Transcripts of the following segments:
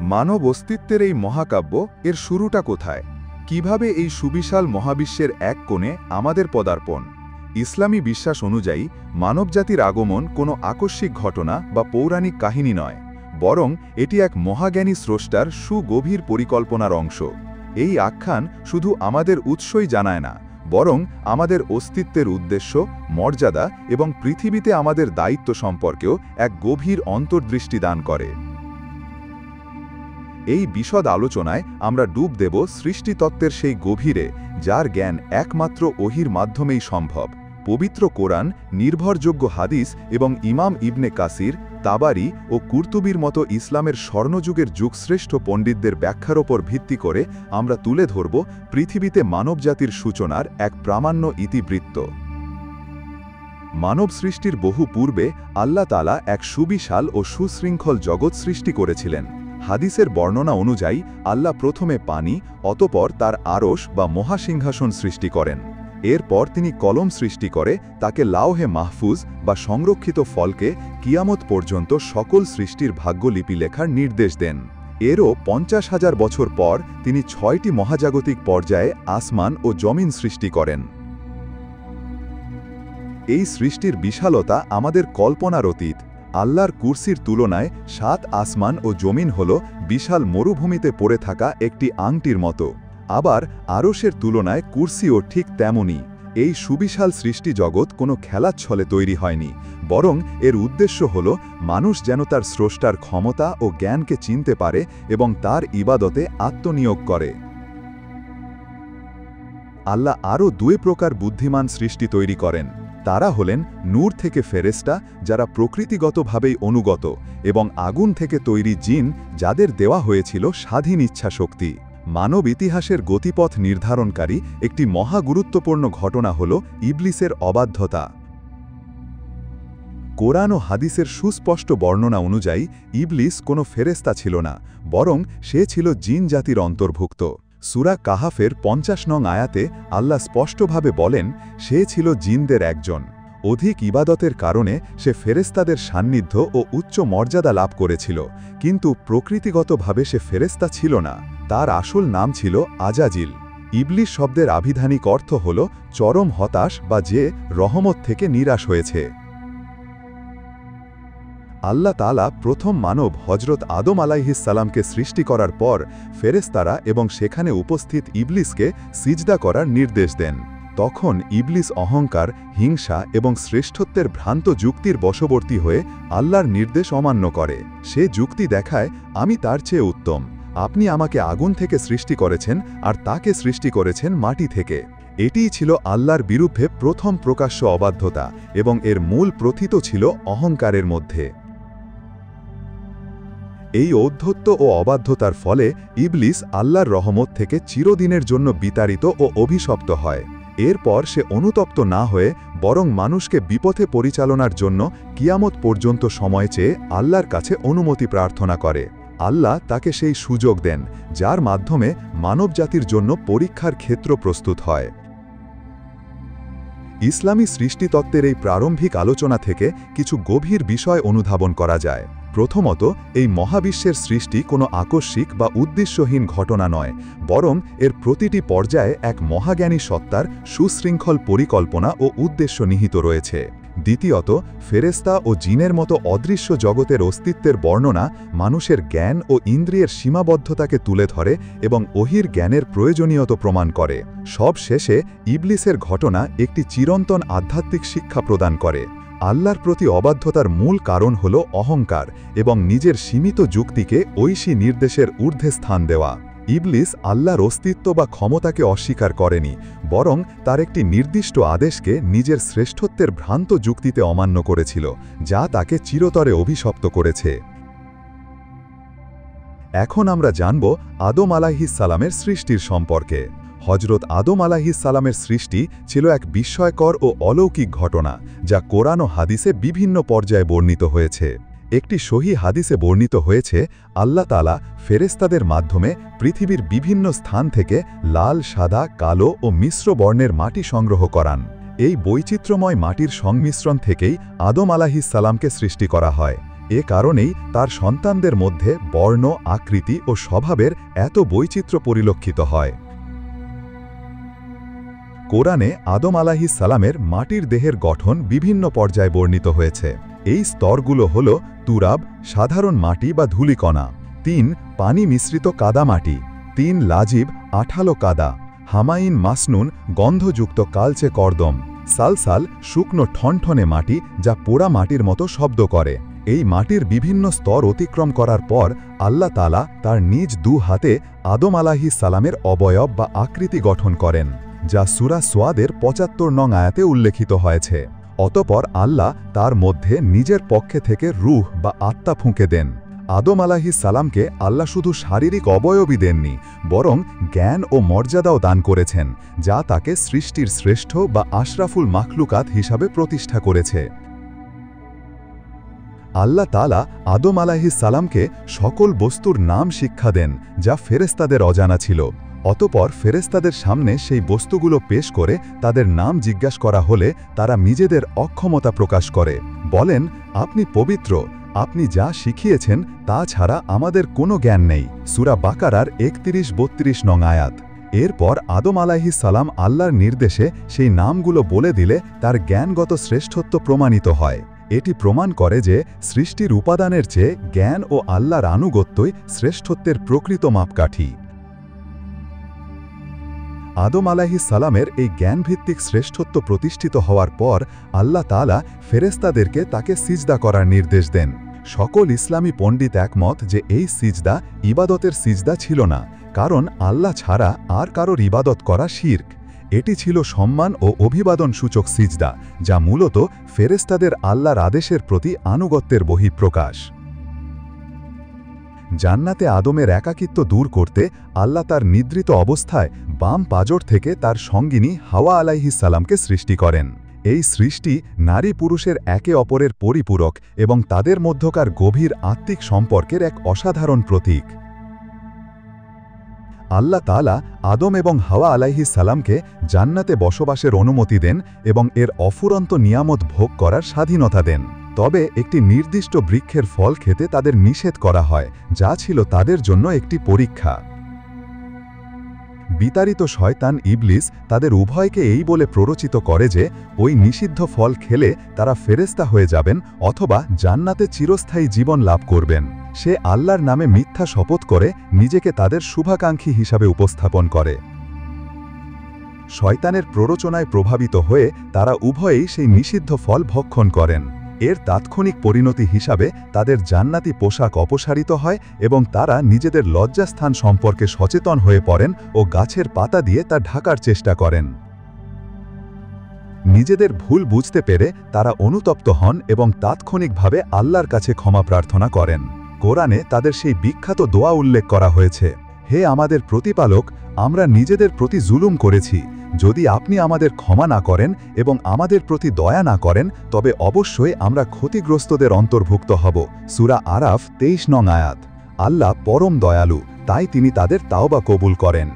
মানব অস্তিত্বের এই মহাকাব্য এর শুরুটা কোথায়? কিভাবে এই সুবিশাল মহাবিশ্বের এক কোণে আমাদের পদার্পণ? ইসলামী বিশ্বাস অনুযায়ী মানবজাতির আগমন কোনো আকস্মিক ঘটনা বা পৌরাণিক কাহিনী নয়, বরং এটি এক মহাজ্ঞানী স্রষ্টার সুগভীর পরিকল্পনার অংশ। এই আখ্যান শুধু আমাদের উৎসই জানায় না, বরং আমাদের অস্তিত্বের উদ্দেশ্য, মর্যাদা এবং পৃথিবীতে আমাদের দায়িত্ব সম্পর্কেও এক গভীর অন্তর্দৃষ্টি দান করে। এই বিশদ আলোচনায় আমরা ডুব দেব সৃষ্টিতত্ত্বের সেই গভীরে, যার জ্ঞান একমাত্র ওহির মাধ্যমেই সম্ভব। পবিত্র কোরআন, নির্ভরযোগ্য হাদিস এবং ইমাম ইবনে কাসির, তাবারি ও কুরতুবির মতো ইসলামের স্বর্ণযুগের যুগশ্রেষ্ঠ পণ্ডিতদের ব্যাখ্যার ওপর ভিত্তি করে আমরা তুলে ধরব পৃথিবীতে মানবজাতির সূচনার এক প্রামাণ্য ইতিবৃত্ত। মানব সৃষ্টির বহু পূর্বে আল্লাহ তাআলা এক সুবিশাল ও সুশৃঙ্খল জগৎ সৃষ্টি করেছিলেন। হাদিসের বর্ণনা অনুযায়ী আল্লাহ প্রথমে পানি, অতঃপর তার আরশ বা মহাসিংহাসন সৃষ্টি করেন। এরপর তিনি কলম সৃষ্টি করে তাকে লাওহে মাহফুজ বা সংরক্ষিত ফলকে কিয়ামত পর্যন্ত সকল সৃষ্টির ভাগ্যলিপি লেখার নির্দেশ দেন। এরও 50,000 বছর পর তিনি 6টি মহাজাগতিক পর্যায়ে আসমান ও জমিন সৃষ্টি করেন। এই সৃষ্টির বিশালতা আমাদের কল্পনার অতীত। আল্লাহর কুরসির তুলনায় 7 আসমান ও জমিন হল বিশাল মরুভূমিতে পড়ে থাকা একটি আংটির মতো। আবার আরশের তুলনায় কুরসিও ঠিক তেমনই। এই সুবিশাল সৃষ্টি জগৎ কোনো খেলাচ্ছলে তৈরি হয়নি, বরং এর উদ্দেশ্য হল মানুষ যেন তার স্রষ্টার ক্ষমতা ও জ্ঞানকে চিনতে পারে এবং তার ইবাদতে আত্মনিয়োগ করে। আল্লাহ আরও 2 প্রকার বুদ্ধিমান সৃষ্টি তৈরি করেন। তারা হলেন নূর থেকে ফেরেশতা, যারা প্রকৃতিগতভাবেই অনুগত, এবং আগুন থেকে তৈরি জিন, যাদের দেওয়া হয়েছিল স্বাধীন ইচ্ছা শক্তি। মানব ইতিহাসের গতিপথ নির্ধারণকারী একটি মহাগুরুত্বপূর্ণ ঘটনা হল ইবলিসের অবাধ্যতা। কোরআন ও হাদিসের সুস্পষ্ট বর্ণনা অনুযায়ী ইবলিস কোনো ফেরেশতা ছিল না, বরং সে ছিল জিন জাতির অন্তর্ভুক্ত। সূরা কাহাফের 50 নং আয়াতে আল্লাহ স্পষ্টভাবে বলেন, সে ছিল জিনদের একজন। অধিক ইবাদতের কারণে সে ফেরেশতাদের সান্নিধ্য ও উচ্চ মর্যাদা লাভ করেছিল, কিন্তু প্রকৃতিগতভাবে সে ফেরেশতা ছিল না। তার আসল নাম ছিল আজাজিল। ইবলিস শব্দের আভিধানিক অর্থ হল চরম হতাশ বা যে রহমত থেকে নিরাশ হয়েছে। আল্লাহ তাআলা প্রথম মানব হজরত আদম আলাইহিস সালামকে সৃষ্টি করার পর ফেরেশতারা এবং সেখানে উপস্থিত ইবলিসকে সিজদা করার নির্দেশ দেন। তখন ইবলিস অহংকার, হিংসা এবং শ্রেষ্ঠত্বের ভ্রান্ত যুক্তির বশবর্তী হয়ে আল্লাহর নির্দেশ অমান্য করে। সে যুক্তি দেখায়, আমি তার চেয়ে উত্তম, আপনি আমাকে আগুন থেকে সৃষ্টি করেছেন আর তাকে সৃষ্টি করেছেন মাটি থেকে। এটিই ছিল আল্লাহর বিরুদ্ধে প্রথম প্রকাশ্য অবাধ্যতা, এবং এর মূল প্রথিত ছিল অহংকারের মধ্যে। এই ঔদ্ধত্য ও অবাধ্যতার ফলে ইবলিস আল্লাহর রহমত থেকে চিরদিনের জন্য বিতাড়িত ও অভিশপ্ত হয়। এরপর সে অনুতপ্ত না হয়ে বরং মানুষকে বিপথে পরিচালনার জন্য কিয়ামত পর্যন্ত সময় চেয়ে আল্লাহর কাছে অনুমতি প্রার্থনা করে। আল্লাহ তাকে সেই সুযোগ দেন, যার মাধ্যমে মানবজাতির জন্য পরীক্ষার ক্ষেত্র প্রস্তুত হয়। ইসলামী সৃষ্টিতত্ত্বের এই প্রারম্ভিক আলোচনা থেকে কিছু গভীর বিষয় অনুধাবন করা যায়। প্রথমত, এই মহাবিশ্বের সৃষ্টি কোনো আকস্মিক বা উদ্দেশ্যহীন ঘটনা নয়, বরং এর প্রতিটি পর্যায়ে এক মহাজ্ঞানী সত্তার সুশৃঙ্খল পরিকল্পনা ও উদ্দেশ্য নিহিত রয়েছে। দ্বিতীয়ত, ফেরেশতা ও জিনের মতো অদৃশ্য জগতের অস্তিত্বের বর্ণনা মানুষের জ্ঞান ও ইন্দ্রিয়ের সীমাবদ্ধতাকে তুলে ধরে এবং ওহির জ্ঞানের প্রয়োজনীয়তা প্রমাণ করে। সব শেষে ইবলিসের ঘটনা একটি চিরন্তন আধ্যাত্মিক শিক্ষা প্রদান করে। আল্লাহর প্রতি অবাধ্যতার মূল কারণ হল অহংকার এবং নিজের সীমিত যুক্তিকে ঐশী নির্দেশের ঊর্ধ্বে স্থান দেওয়া। ইবলিস আল্লাহর অস্তিত্ব বা ক্ষমতাকে অস্বীকার করেনি, বরং তার একটি নির্দিষ্ট আদেশকে নিজের শ্রেষ্ঠত্বের ভ্রান্ত যুক্তিতে অমান্য করেছিল, যা তাকে চিরতরে অভিশপ্ত করেছে। এখন আমরা জানব আদম আলাইহিস সালামের সৃষ্টির সম্পর্কে। হজরত আদম আলাইহিস সালামের সৃষ্টি ছিল এক বিস্ময়কর ও অলৌকিক ঘটনা, যা কোরআন ও হাদিসে বিভিন্ন পর্যায়ে বর্ণিত হয়েছে। একটি সহিহ হাদিসে বর্ণিত হয়েছে, আল্লাহ তাআলা ফেরেশতাদের মাধ্যমে পৃথিবীর বিভিন্ন স্থান থেকে লাল, সাদা, কালো ও মিশ্র বর্ণের মাটি সংগ্রহ করান। এই বৈচিত্র্যময় মাটির সংমিশ্রণ থেকেই আদম আলাইহিস সালামকে সৃষ্টি করা হয়। এ কারণেই তার সন্তানদের মধ্যে বর্ণ, আকৃতি ও স্বভাবের এত বৈচিত্র্য পরিলক্ষিত হয়। কোরআনে আদম আলাইহিস সালামের মাটির দেহের গঠন বিভিন্ন পর্যায়ে বর্ণিত হয়েছে। এই স্তরগুলো হল তুরাব, সাধারণ মাটি বা ধূলিকণা; ৩ পানি মিশ্রিত কাদামাটি; ৩ লাজিব, আঠালো কাদা; হামাইন মাসনুন, গন্ধযুক্ত কালচে কর্দম; সালসাল, শুকনো ঠনঠনে মাটি যা পোড়া মাটির মতো শব্দ করে। এই মাটির বিভিন্ন স্তর অতিক্রম করার পর আল্লাহ তাআলা তার নিজ 2 হাতে আদম আলাইহিস সালামের অবয়ব বা আকৃতি গঠন করেন, যা সূরা সোয়াদের ৭৫ নং আয়াতে উল্লেখিত হয়েছে। অতঃপর আল্লাহ তার মধ্যে নিজের পক্ষে থেকে রূহ বা আত্মা ফুঁকে দেন। আদম আলাইহিস সালামকে আল্লাহ শুধু শারীরিক অবয়বই দেননি, বরং জ্ঞান ও মর্যাদাও দান করেছেন, যা তাকে সৃষ্টির শ্রেষ্ঠ বা আশরাফুল মাখলুকাত হিসাবে প্রতিষ্ঠা করেছে। আল্লাহ তাআলা আদম আলাইহিস সালামকে সকল বস্তুর নাম শিক্ষা দেন, যা ফেরেশতাদের অজানা ছিল। অতঃপর ফেরেশতাদের সামনে সেই বস্তুগুলো পেশ করে তাদের নাম জিজ্ঞাসা করা হলে তারা নিজেদের অক্ষমতা প্রকাশ করে, বলেন, আপনি পবিত্র, আপনি যা শিখিয়েছেন তা ছাড়া আমাদের কোনো জ্ঞান নেই। সূরা বাকারার ৩১-৩২ নং আয়াত। এরপর আদম আলাইহিস সালাম আল্লাহর নির্দেশে সেই নামগুলো বলে দিলে তার জ্ঞানগত শ্রেষ্ঠত্ব প্রমাণিত হয়। এটি প্রমাণ করে যে সৃষ্টির উপাদানের চেয়ে জ্ঞান ও আল্লাহর আনুগত্যই শ্রেষ্ঠত্বের প্রকৃত মাপকাঠি। আদম আলাইহিস সালামের এই জ্ঞানভিত্তিক শ্রেষ্ঠত্ব প্রতিষ্ঠিত হওয়ার পর আল্লাহ তাআলা ফেরেশতাদেরকে তাকে সিজদা করার নির্দেশ দেন। সকল ইসলামী পণ্ডিত একমত যে এই সিজদা ইবাদতের সিজদা ছিল না, কারণ আল্লাহ ছাড়া আর কারোর ইবাদত করা শিরক। এটি ছিল সম্মান ও অভিবাদন সূচক সিজদা, যা মূলত ফেরেশতাদের আল্লাহর আদেশের প্রতি আনুগত্যের বহিঃপ্রকাশ। জান্নাতে আদমের একাকিত্ব দূর করতে আল্লাহ তার নিদ্রিত অবস্থায় বাম পাজর থেকে তার সঙ্গিনী হাওয়া আলাইহিস সালামকে সৃষ্টি করেন। এই সৃষ্টি নারী পুরুষের একে অপরের পরিপূরক এবং তাদের মধ্যকার গভীর আত্মিক সম্পর্কের এক অসাধারণ প্রতীক। আল্লাহ তাআলা আদম এবং হাওয়া আলাইহিস সালামকে জান্নাতে বসবাসের অনুমতি দেন এবং এর অফুরন্ত নিয়ামত ভোগ করার স্বাধীনতা দেন। তবে একটি নির্দিষ্ট বৃক্ষের ফল খেতে তাদের নিষেধ করা হয়, যা ছিল তাদের জন্য একটি পরীক্ষা। বিতাড়িত শয়তান ইবলিস তাদের উভয়কে এই বলে প্ররোচিত করে যে ওই নিষিদ্ধ ফল খেলে তারা ফেরেশতা হয়ে যাবেন অথবা জান্নাতে চিরস্থায়ী জীবন লাভ করবেন। সে আল্লাহর নামে মিথ্যা শপথ করে নিজেকে তাদের শুভাকাঙ্ক্ষী হিসাবে উপস্থাপন করে। শয়তানের প্ররোচনায় প্রভাবিত হয়ে তারা উভয়েই সেই নিষিদ্ধ ফল ভক্ষণ করেন। এর তাৎক্ষণিক পরিণতি হিসাবে তাদের জান্নাতি পোশাক অপসারিত হয় এবং তারা নিজেদের লজ্জাস্থান সম্পর্কে সচেতন হয়ে পড়েন ও গাছের পাতা দিয়ে তা ঢাকার চেষ্টা করেন। নিজেদের ভুল বুঝতে পেরে তারা অনুতপ্ত হন এবং তাৎক্ষণিকভাবে আল্লাহর কাছে ক্ষমা প্রার্থনা করেন। কোরআনে তাদের সেই বিখ্যাত দোয়া উল্লেখ করা হয়েছে, হে আমাদের প্রতিপালক, আমরা নিজেদের প্রতি জুলুম করেছি, যদি আপনি আমাদের ক্ষমা না করেন এবং আমাদের প্রতি দয়া না করেন তবে অবশ্যই আমরা ক্ষতিগ্রস্তদের অন্তর্ভুক্ত হব। সূরা আরাফ ২৩ নং আয়াত। আল্লাহ পরম দয়ালু, তাই তিনি তাদের তাওবা কবুল করেন।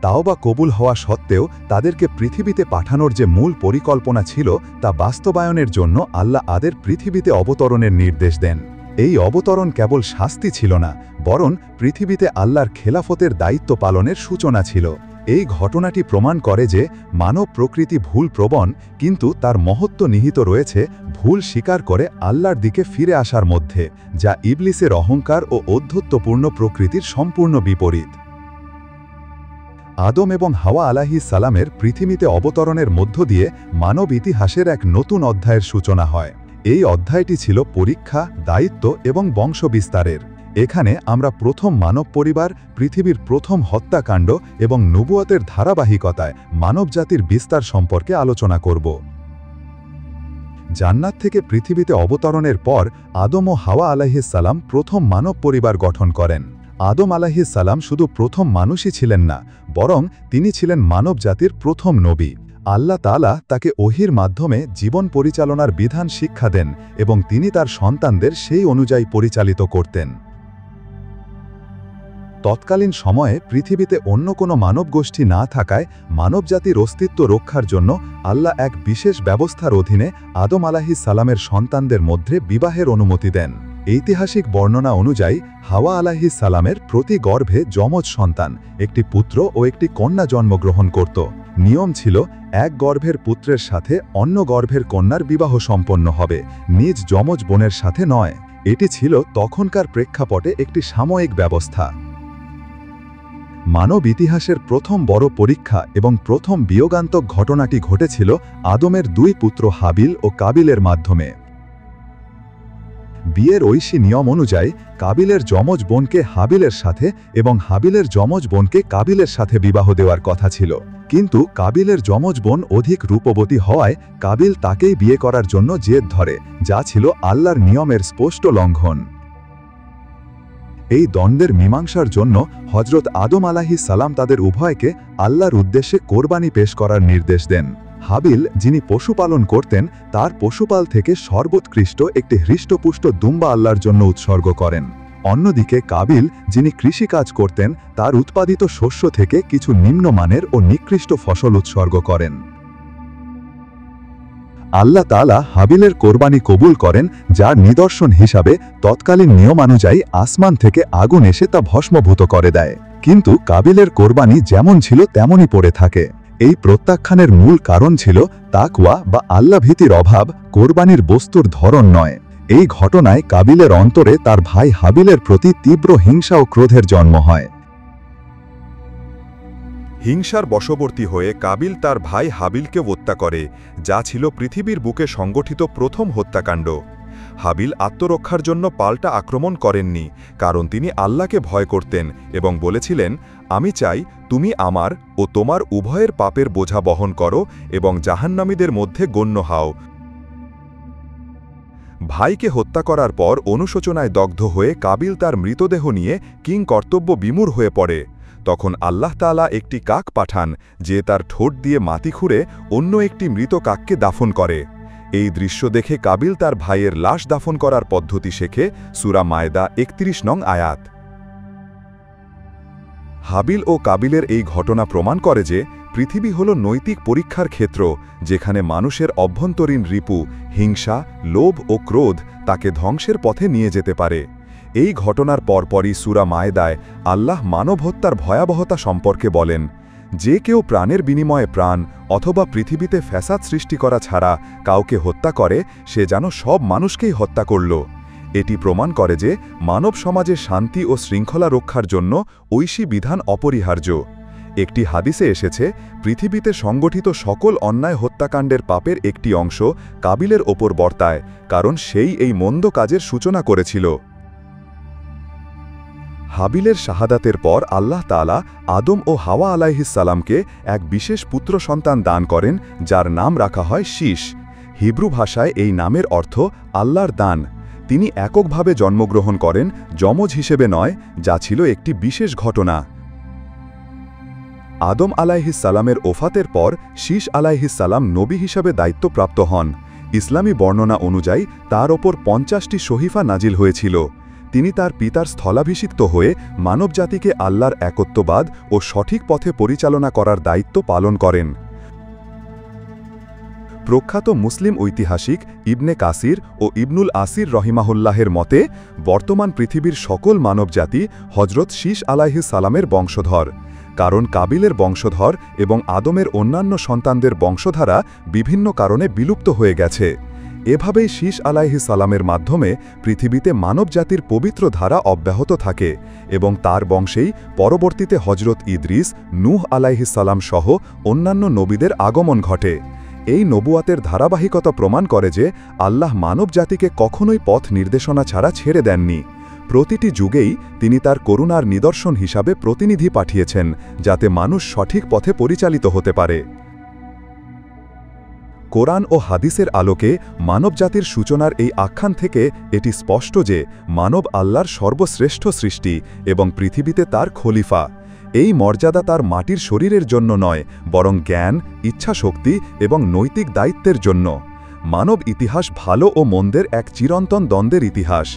তাওবা কবুল হওয়া সত্ত্বেও তাদেরকে পৃথিবীতে পাঠানোর যে মূল পরিকল্পনা ছিল তা বাস্তবায়নের জন্য আল্লাহ আদের পৃথিবীতে অবতরণের নির্দেশ দেন। এই অবতরণ কেবল শাস্তি ছিল না, বরং পৃথিবীতে আল্লাহর খেলাফতের দায়িত্ব পালনের সূচনা ছিল। এই ঘটনাটি প্রমাণ করে যে মানব প্রকৃতি ভুল প্রবণ, কিন্তু তার মহত্ব নিহিত রয়েছে ভুল স্বীকার করে আল্লাহর দিকে ফিরে আসার মধ্যে, যা ইবলিসের অহংকার ও ঔদ্ধত্যপূর্ণ প্রকৃতির সম্পূর্ণ বিপরীত। আদম এবং হাওয়া আলাইহিস সালামের পৃথিবীতে অবতরণের মধ্য দিয়ে মানব ইতিহাসের এক নতুন অধ্যায়ের সূচনা হয়। এই অধ্যায়টি ছিল পরীক্ষা, দায়িত্ব এবং বংশবিস্তারের। এখানে আমরা প্রথম মানব পরিবার, পৃথিবীর প্রথম হত্যাকাণ্ড এবং নবুয়তের ধারাবাহিকতায় মানবজাতির বিস্তার সম্পর্কে আলোচনা করব। জান্নাত থেকে পৃথিবীতে অবতরণের পর আদম ও হাওয়া আলাইহিস সালাম প্রথম মানব পরিবার গঠন করেন। আদম আলাইহিস সালাম শুধু প্রথম মানুষই ছিলেন না, বরং তিনি ছিলেন মানব জাতির প্রথম নবী। আল্লাহ তাআলা তাকে ওহীর মাধ্যমে জীবন পরিচালনার বিধান শিক্ষা দেন এবং তিনি তার সন্তানদের সেই অনুযায়ী পরিচালিত করতেন। তৎকালীন সময়ে পৃথিবীতে অন্য কোনো মানবগোষ্ঠী না থাকায় মানবজাতির অস্তিত্ব রক্ষার জন্য আল্লাহ এক বিশেষ ব্যবস্থার অধীনে আদম আলাইহিস সালামের সন্তানদের মধ্যে বিবাহের অনুমতি দেন। ঐতিহাসিক বর্ণনা অনুযায়ী হাওয়া আলাইহিস সালামের প্রতি গর্ভে যমজ সন্তান, একটি পুত্র ও একটি কন্যা জন্মগ্রহণ করত। নিয়ম ছিল এক গর্ভের পুত্রের সাথে অন্য গর্ভের কন্যার বিবাহ সম্পন্ন হবে, নিজ যমজ বোনের সাথে নয়। এটি ছিল তখনকার প্রেক্ষাপটে একটি সাময়িক ব্যবস্থা। মানব ইতিহাসের প্রথম বড় পরীক্ষা এবং প্রথম বিয়োগান্তক ঘটনাটি ঘটেছিল আদমের দুই পুত্র হাবিল ও কাবিলের মাধ্যমে। বিয়ের ঐশী নিয়ম অনুযায়ী কাবিলের যমজ বোনকে হাবিলের সাথে এবং হাবিলের যমজ বোনকে কাবিলের সাথে বিবাহ দেওয়ার কথা ছিল, কিন্তু কাবিলের যমজ বোন অধিক রূপবতী হওয়ায় কাবিল তাকেই বিয়ে করার জন্য জেদ ধরে, যা ছিল আল্লাহর নিয়মের স্পষ্ট লঙ্ঘন। এই দ্বন্দ্বের মীমাংসার জন্য হজরত আদম আলাইহিস সালাম তাদের উভয়কে আল্লাহর উদ্দেশ্যে কোরবানি পেশ করার নির্দেশ দেন। হাবিল, যিনি পশুপালন করতেন, তার পশুপাল থেকে সর্বোৎকৃষ্ট একটি হৃষ্টপুষ্ট দুম্বা আল্লাহর জন্য উৎসর্গ করেন। অন্যদিকে কাবিল, যিনি কৃষিকাজ করতেন, তার উৎপাদিত শস্য থেকে কিছু নিম্নমানের ও নিকৃষ্ট ফসল উৎসর্গ করেন। আল্লাহ তাআলা হাবিলের কোরবানি কবুল করেন, যার নিদর্শন হিসাবে তৎকালীন নিয়মানুযায়ী আসমান থেকে আগুন এসে তা ভস্মভূত করে দেয়। কিন্তু কাবিলের কোরবানি যেমন ছিল তেমনই পড়ে থাকে। এই প্রত্যাখ্যানের মূল কারণ ছিল তাকওয়া বা আল্লাহভীতির অভাব, কোরবানির বস্তুর ধরন নয়। এই ঘটনায় কাবিলের অন্তরে তার ভাই হাবিলের প্রতি তীব্র হিংসা ও ক্রোধের জন্ম হয়। হিংসার বশবর্তী হয়ে কাবিল তার ভাই হাবিলকে হত্যা করে, যা ছিল পৃথিবীর বুকে সংগঠিত প্রথম হত্যাকাণ্ড। হাবিল আত্মরক্ষার জন্য পাল্টা আক্রমণ করেননি, কারণ তিনি আল্লাহকে ভয় করতেন এবং বলেছিলেন, আমি চাই তুমি আমার ও তোমার উভয়ের পাপের বোঝা বহন করো এবং জাহান্নামীদের মধ্যে গণ্য হও। ভাইকে হত্যা করার পর অনুশোচনায় দগ্ধ হয়ে কাবিল তার মৃতদেহ নিয়ে কিং কর্তব্য বিমূঢ় হয়ে পড়ে। তখন আল্লাহ তাআলা একটি কাক পাঠান, যে তার ঠোঁট দিয়ে মাটি খুঁড়ে অন্য একটি মৃত কাককে দাফন করে। এই দৃশ্য দেখে কাবিল তার ভাইয়ের লাশ দাফন করার পদ্ধতি শেখে। সূরা মায়দা ৩১ নং আয়াত। হাবিল ও কাবিলের এই ঘটনা প্রমাণ করে যে পৃথিবী হল নৈতিক পরীক্ষার ক্ষেত্র, যেখানে মানুষের অভ্যন্তরীণ রিপু, হিংসা, লোভ ও ক্রোধ তাকে ধ্বংসের পথে নিয়ে যেতে পারে। এই ঘটনার পরপরই সূরা মায়দায় আল্লাহ মানব হত্যার ভয়াবহতা সম্পর্কে বলেন, যে কেউ প্রাণের বিনিময়ে প্রাণ অথবা পৃথিবীতে ফ্যাসাদ সৃষ্টি করা ছাড়া কাউকে হত্যা করে, সে যেন সব মানুষকেই হত্যা করল। এটি প্রমাণ করে যে মানব সমাজে শান্তি ও শৃঙ্খলা রক্ষার জন্য ঐশী বিধান অপরিহার্য। একটি হাদিসে এসেছে, পৃথিবীতে সংগঠিত সকল অন্যায় হত্যাকাণ্ডের পাপের একটি অংশ কাবিলের ওপর বর্তায়, কারণ সেই এই মন্দ কাজের সূচনা করেছিল। হাবিলের শাহাদাতের পর আল্লাহ তাআলা আদম ও হাওয়া আলাইহিস সালামকে এক বিশেষ পুত্র সন্তান দান করেন, যার নাম রাখা হয় শীষ। হিব্রু ভাষায় এই নামের অর্থ আল্লাহর দান। তিনি এককভাবে জন্মগ্রহণ করেন, যমজ হিসেবে নয়, যা ছিল একটি বিশেষ ঘটনা। আদম আলাইহিস সালামের ওফাতের পর শীষ আলাইহিস সালাম নবী হিসাবে দায়িত্বপ্রাপ্ত হন। ইসলামী বর্ণনা অনুযায়ী তার ওপর ৫০টি সহিফা নাজিল হয়েছিল। তিনি তার পিতার স্থলাভিষিক্ত হয়ে মানবজাতিকে আল্লাহর একত্ববাদ ও সঠিক পথে পরিচালনা করার দায়িত্ব পালন করেন। প্রখ্যাত মুসলিম ঐতিহাসিক ইবনে কাসির ও ইবনুল আসির রহিমাহুল্লাহের মতে বর্তমান পৃথিবীর সকল মানবজাতি হজরত শীষ আলাইহিস সালামের বংশধর, কারণ কাবিলের বংশধর এবং আদমের অন্যান্য সন্তানদের বংশধারা বিভিন্ন কারণে বিলুপ্ত হয়ে গেছে। এভাবেই শীষ আলাইহিস সালামের মাধ্যমে পৃথিবীতে মানবজাতির পবিত্র ধারা অব্যাহত থাকে এবং তার বংশেই পরবর্তীতে হজরত ইদ্রিস, নূহ আলাইহিস সালাম সহ অন্যান্য নবীদের আগমন ঘটে। এই নবুয়াতের ধারাবাহিকতা প্রমাণ করে যে আল্লাহ মানবজাতিকে কখনোই পথ নির্দেশনা ছাড়া ছেড়ে দেননি। প্রতিটি যুগেই তিনি তার করুণার নিদর্শন হিসাবে প্রতিনিধি পাঠিয়েছেন, যাতে মানুষ সঠিক পথে পরিচালিত হতে পারে। কোরআন ও হাদিসের আলোকে মানবজাতির সূচনার এই আখ্যান থেকে এটি স্পষ্ট যে মানব আল্লাহর সর্বশ্রেষ্ঠ সৃষ্টি এবং পৃথিবীতে তার খলিফা। এই মর্যাদা তার মাটির শরীরের জন্য নয়, বরং জ্ঞান, ইচ্ছাশক্তি এবং নৈতিক দায়িত্বের জন্য। মানব ইতিহাস ভালো ও মন্দের এক চিরন্তন দ্বন্দ্বের ইতিহাস।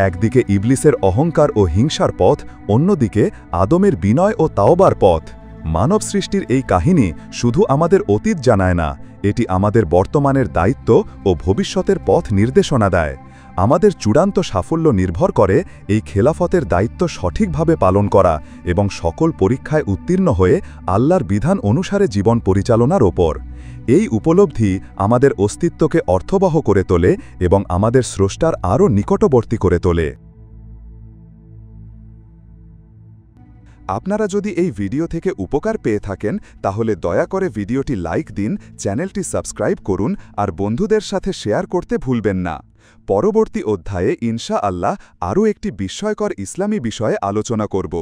একদিকে ইবলিসের অহংকার ও হিংসার পথ, অন্যদিকে আদমের বিনয় ও তাওবার পথ। মানব সৃষ্টির এই কাহিনী শুধু আমাদের অতীত জানায় না, এটি আমাদের বর্তমানের দায়িত্ব ও ভবিষ্যতের পথ নির্দেশনা দেয়। আমাদের চূড়ান্ত সাফল্য নির্ভর করে এই খেলাফতের দায়িত্ব সঠিকভাবে পালন করা এবং সকল পরীক্ষায় উত্তীর্ণ হয়ে আল্লাহর বিধান অনুসারে জীবন পরিচালনার ওপর। এই উপলব্ধি আমাদের অস্তিত্বকে অর্থবহ করে তোলে এবং আমাদের স্রষ্টার আরও নিকটবর্তী করে তোলে। আপনারা যদি এই ভিডিও থেকে উপকার পেয়ে থাকেন তাহলে দয়া করে ভিডিওটি লাইক দিন, চ্যানেলটি সাবস্ক্রাইব করুন আর বন্ধুদের সাথে শেয়ার করতে ভুলবেন না। পরবর্তী অধ্যায়ে ইনশাআল্লাহ আরও একটি বিস্ময়কর ইসলামী বিষয়ে আলোচনা করব।